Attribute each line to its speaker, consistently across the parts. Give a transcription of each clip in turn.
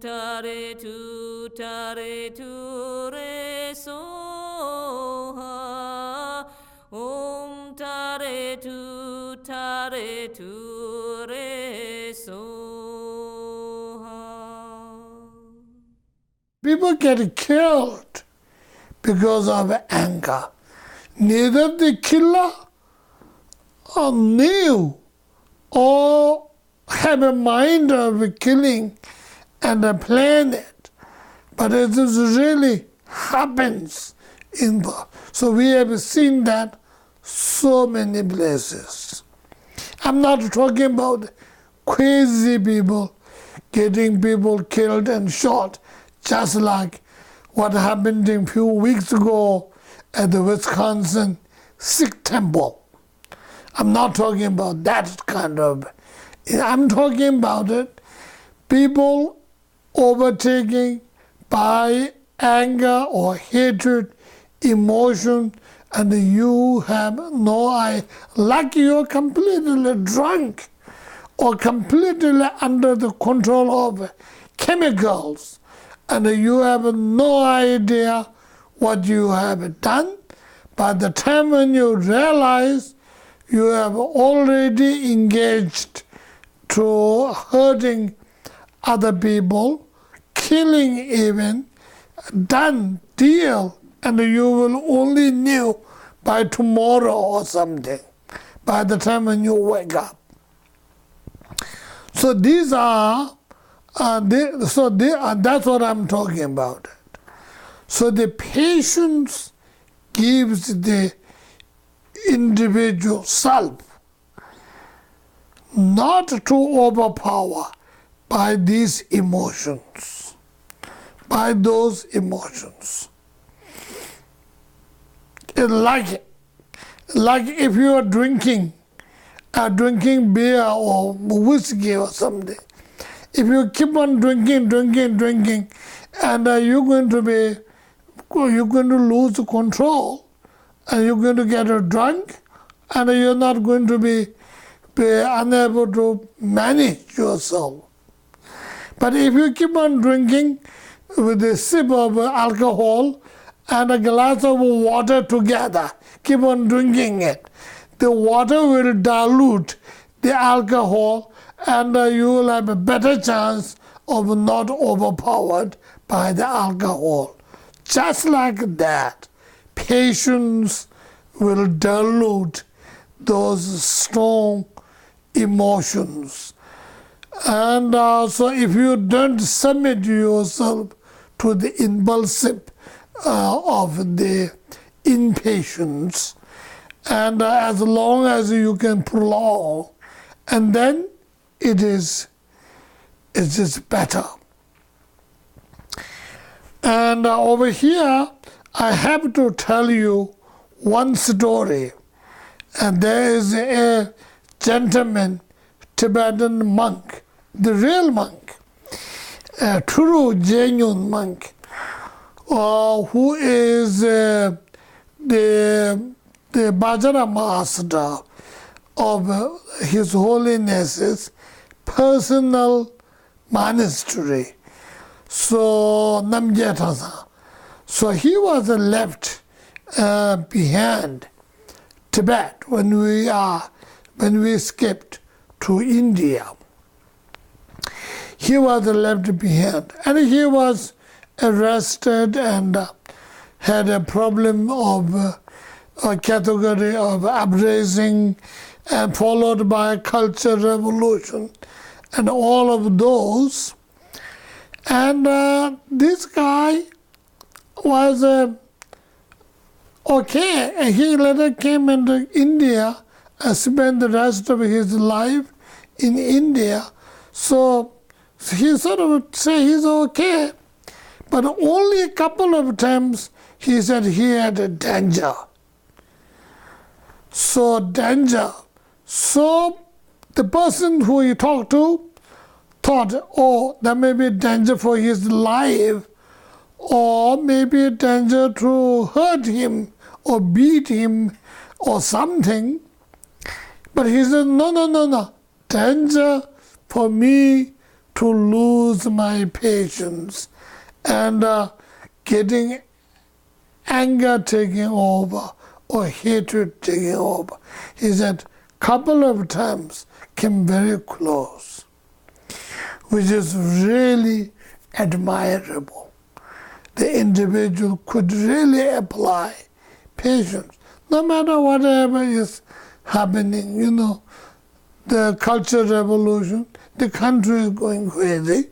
Speaker 1: tare tu re so ha. Om tare tu re so ha.
Speaker 2: People get killed because of anger. Neither the killer knew or have a mind of killing and plan it, but it really happens so we have seen that so many places. I'm not talking about crazy people getting people killed and shot, just like what happened a few weeks ago at the Wisconsin Sikh temple. I'm not talking about that kind of. I'm talking about it, people overtaking by anger or hatred, emotion, and you have no idea, like you're completely drunk or completely under the control of chemicals, and you have no idea what you have done. By the time when you realize you have already engaged to hurting other people, killing even, done deal, and you will only know by tomorrow or something, by the time when you wake up. So these are, that's what I'm talking about. So the patience gives the individual self not to overpower by these emotions, by those emotions. It's like if you are drinking beer or whiskey or something. If you keep on drinking, and you're going to lose control, and you're going to get drunk, and you're not going to be unable to manage yourself. But if you keep on drinking with a sip of alcohol and a glass of water together, keep on drinking it, the water will dilute the alcohol, and you will have a better chance of not overpowered by the alcohol. Just like that, patience will dilute those strong emotions. And so if you don't submit yourself to the impulsive of the impatience, and as long as you can prolong, and then it is better. And over here, I have to tell you one story. And there is a gentleman, Tibetan monk, the real monk, a true, genuine monk, who is the Bajara master of His Holiness's personal monastery. So Namjetasa. So he was left behind Tibet when we escaped to India. He was left behind, and he was arrested and had a problem of a category of uprising, and followed by a cultural revolution, and all of those. And this guy was okay. He later came into India and spent the rest of his life in India. So he sort of said he's okay. But only a couple of times he said he had a danger. So danger. So the person who he talked to thought, oh, there may be danger for his life, or maybe a danger to hurt him or beat him or something. But he said, no. Danger for me to lose my patience and getting anger taking over or hatred taking over. He said couple of times came very close, which is really admirable. The individual could really apply patience, no matter whatever is happening. You know, the cultural revolution, the country is going crazy,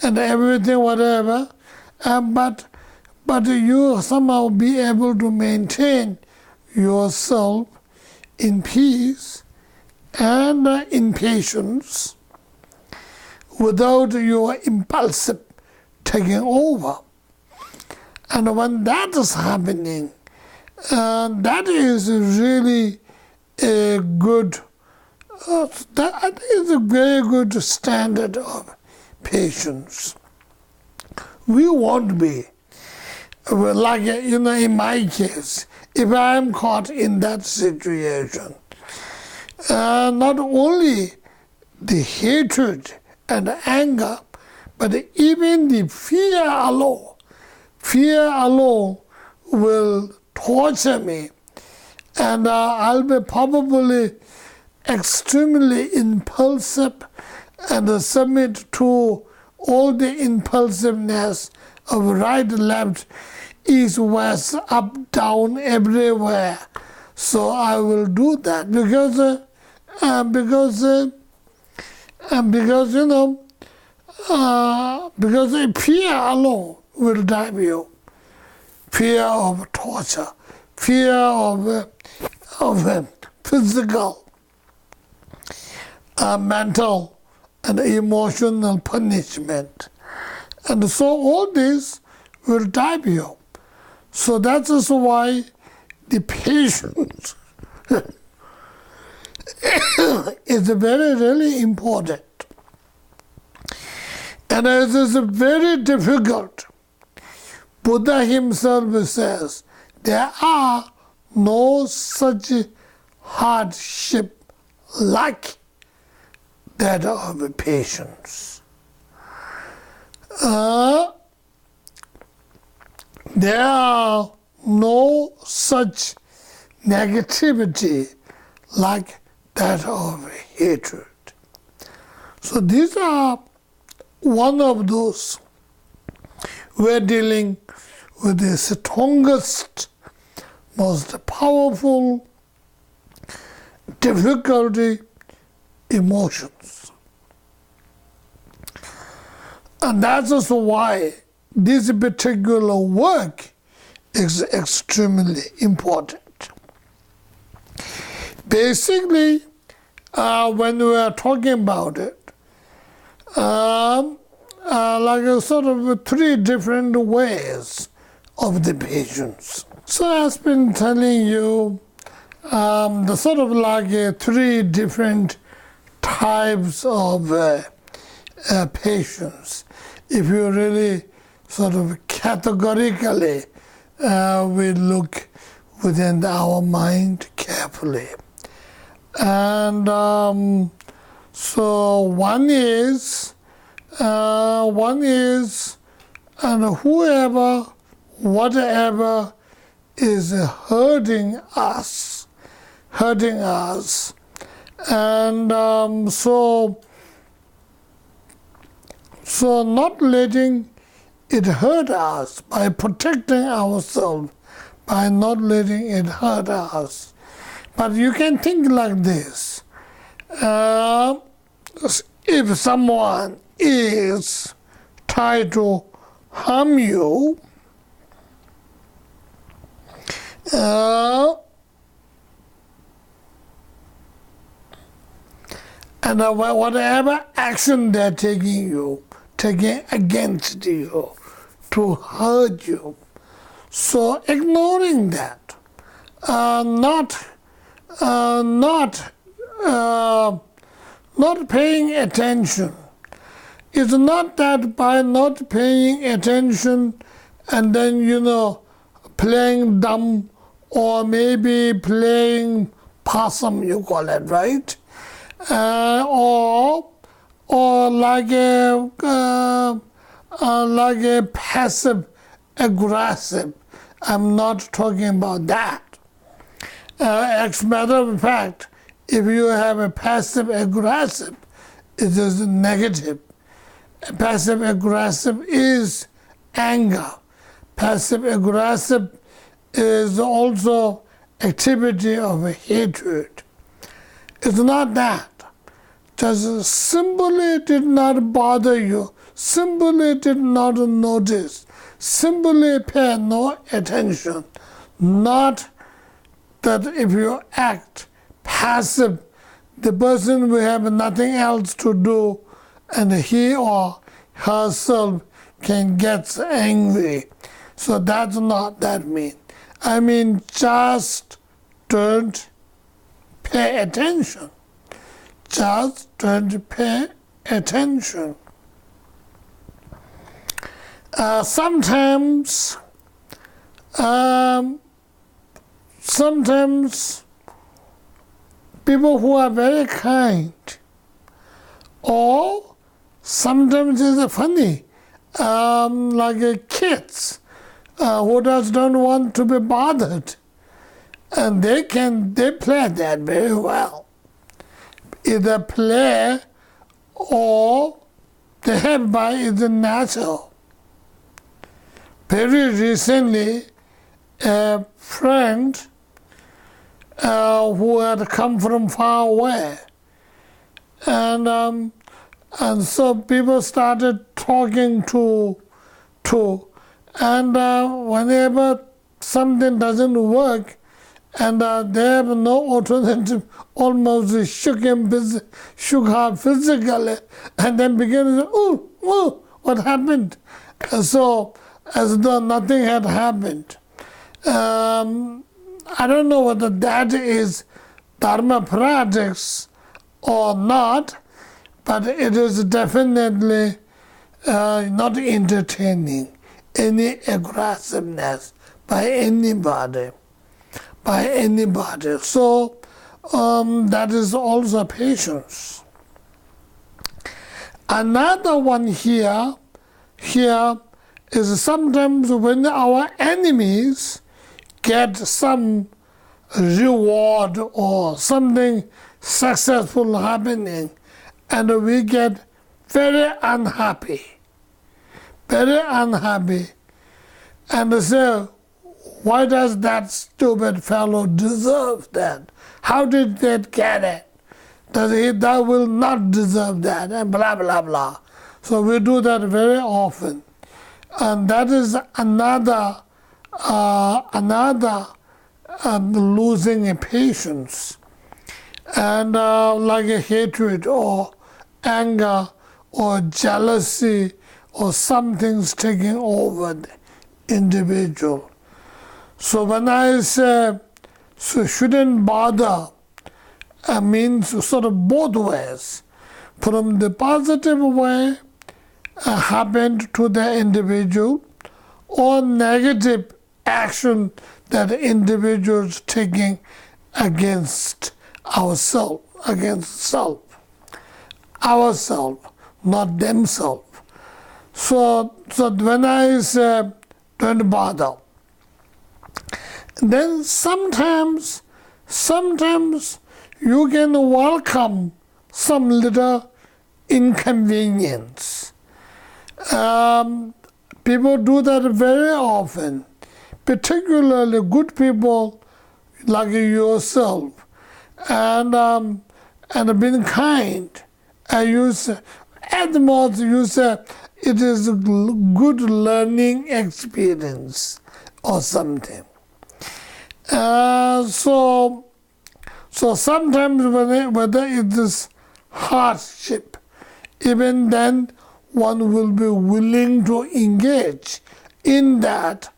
Speaker 2: and everything, whatever. But you somehow be able to maintain yourself in peace and in patience without your impulsive taking over. And when that is happening, that is really a good, that is a very good standard of patience. We won't be, like, you know, in my case, if I am caught in that situation, not only the hatred and anger, but even the fear alone will torture me, and I'll be probably extremely impulsive and submit to all the impulsiveness of right, left, east, west, up, down, everywhere. So I will do that because you know, because fear alone will drive you. Fear of torture, fear of physical, mental, and emotional punishment. And so all this will drive you. So that is why the patience is very, really important. And it is very difficult. Buddha himself says, there are no such hardship like that of patience. There are no such negativity like that of hatred. So these are one of those. We're dealing with the strongest, most powerful difficulty emotions. And that is why this particular work is extremely important. Basically, when we are talking about it, like a sort of three different ways of the patience. So I've been telling you the sort of like three different types of patience. If you really sort of categorically we look within our mind carefully. And so one is and whoever, whatever is hurting us, and so not letting it hurt us by protecting ourselves, by not letting it hurt us. But you can think like this. If someone is trying to harm you, and whatever action they're taking against you to hurt you, so ignoring that, not paying attention. It's not that by not paying attention and then, you know, playing dumb or maybe playing possum, you call it, right? or like a passive aggressive. I'm not talking about that. As a matter of fact, if you have a passive aggressive, it is negative. Passive aggressive is anger. Passive aggressive is also activity of hatred. It's not that. Just simply did not bother you, simply did not notice, simply pay no attention. Not that if you act passive, the person will have nothing else to do and he or herself can get angry. So that's not that mean. I mean, just don't pay attention. Just don't pay attention. Sometimes people who are very kind, or sometimes it's funny, like kids who just don't want to be bothered, and they play that very well. Either play or the habit is natural. Very recently, a friend who had come from far away, and so people started talking to, and whenever something doesn't work, and they have no alternative, almost shook her physically, and then began to say, oh, what happened? So, as though nothing had happened. I don't know whether that is Dharma practice or not, but it is definitely not entertaining any aggressiveness by anybody. So that is also patience. Another one here is sometimes when our enemies get some reward or something successful happening, and we get very unhappy, and say, why does that stupid fellow deserve that? How did that get it? That will not deserve that, and blah, blah, blah. So we do that very often. And that is another losing patience. And like a hatred or anger or jealousy or something's taking over the individual. So when I say, so shouldn't bother, means sort of both ways. From the positive way, happened to the individual, or negative action that the individual is taking against ourselves, not themselves. So when I say don't bother, then sometimes you can welcome some little inconvenience. People do that very often, particularly good people like yourself, and being kind. At the most you say it is a good learning experience or something. So sometimes whether it is hardship, even then one will be willing to engage in that.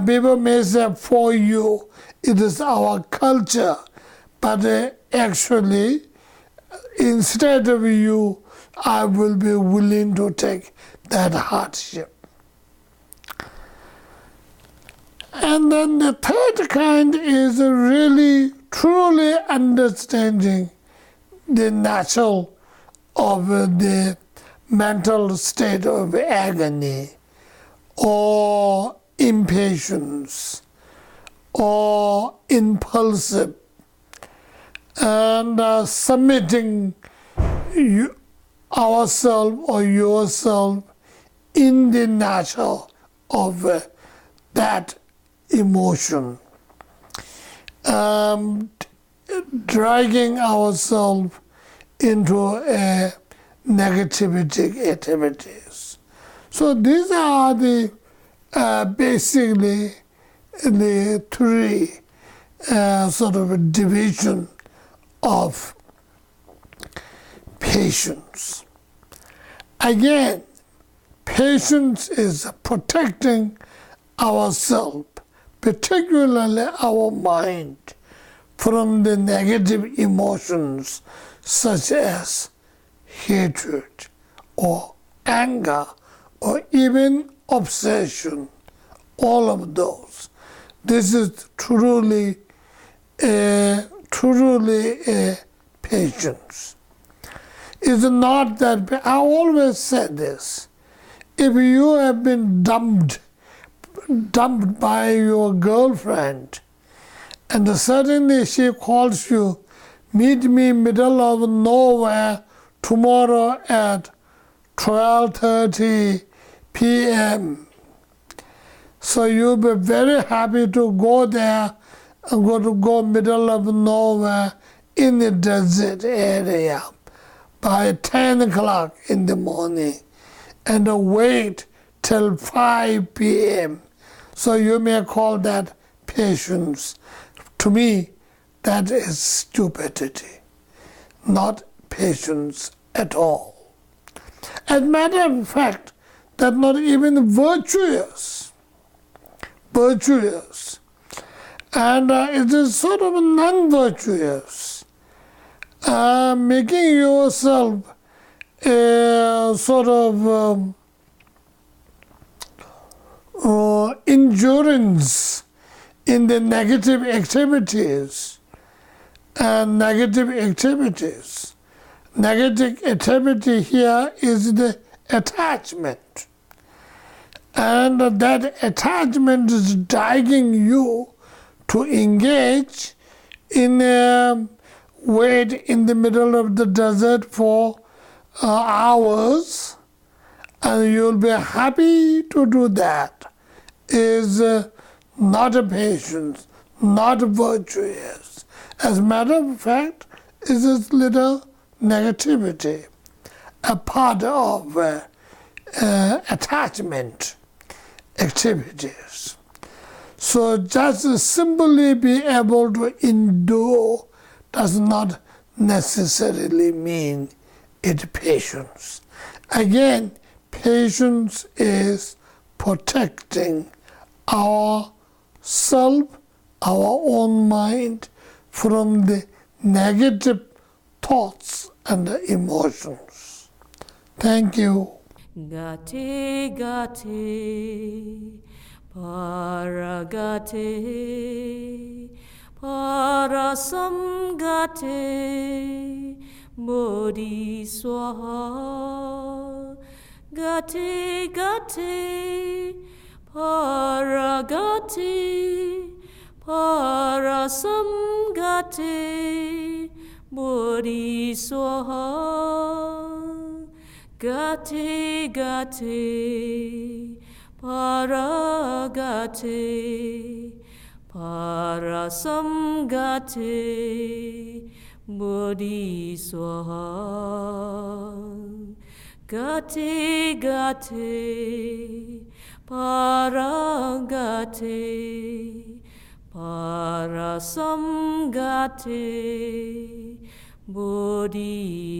Speaker 2: People may say, for you, it is our culture, but actually, instead of you, I will be willing to take that hardship. And then the third kind is really, truly understanding the natural of the mental state of agony or impatience or impulsive, and submitting ourselves or yourself in the nature of that emotion, dragging ourselves into negativity activities. So these are the basically the three sort of a division of patience. Again, patience is protecting ourselves, particularly our mind, from the negative emotions such as hatred or anger or even obsession, all of those. This is truly a patience. It's not that, I always said this, if you have been dumped by your girlfriend, and suddenly she calls you, meet me middle of nowhere tomorrow at 12:30 p.m. So you'll be very happy to go there and go middle of nowhere in the desert area by 10 o'clock in the morning and wait till 5 p.m. So you may call that patience. To me, that is stupidity, not patience at all. As a matter of fact, that's not even virtuous. And it is sort of non-virtuous, making yourself a sort of endurance in the negative activities. Negative activity here is the attachment. And that attachment is dragging you to engage in wait in the middle of the desert for hours, and you'll be happy to do that. Is not a patience, not virtuous. As a matter of fact, it is little negativity, a part of attachment activities. So just simply be able to endure does not necessarily mean it's patience. Again, patience is protecting our self, our own mind from the negative thoughts and emotions. Thank you.
Speaker 1: Gate gate paragate parasamgate bodhiswaha gate gate paragate parasamgate bodhiswaha gate gate paragate parasamgate bodhiswaha gate gate paragate parasamgate bodhiswaha.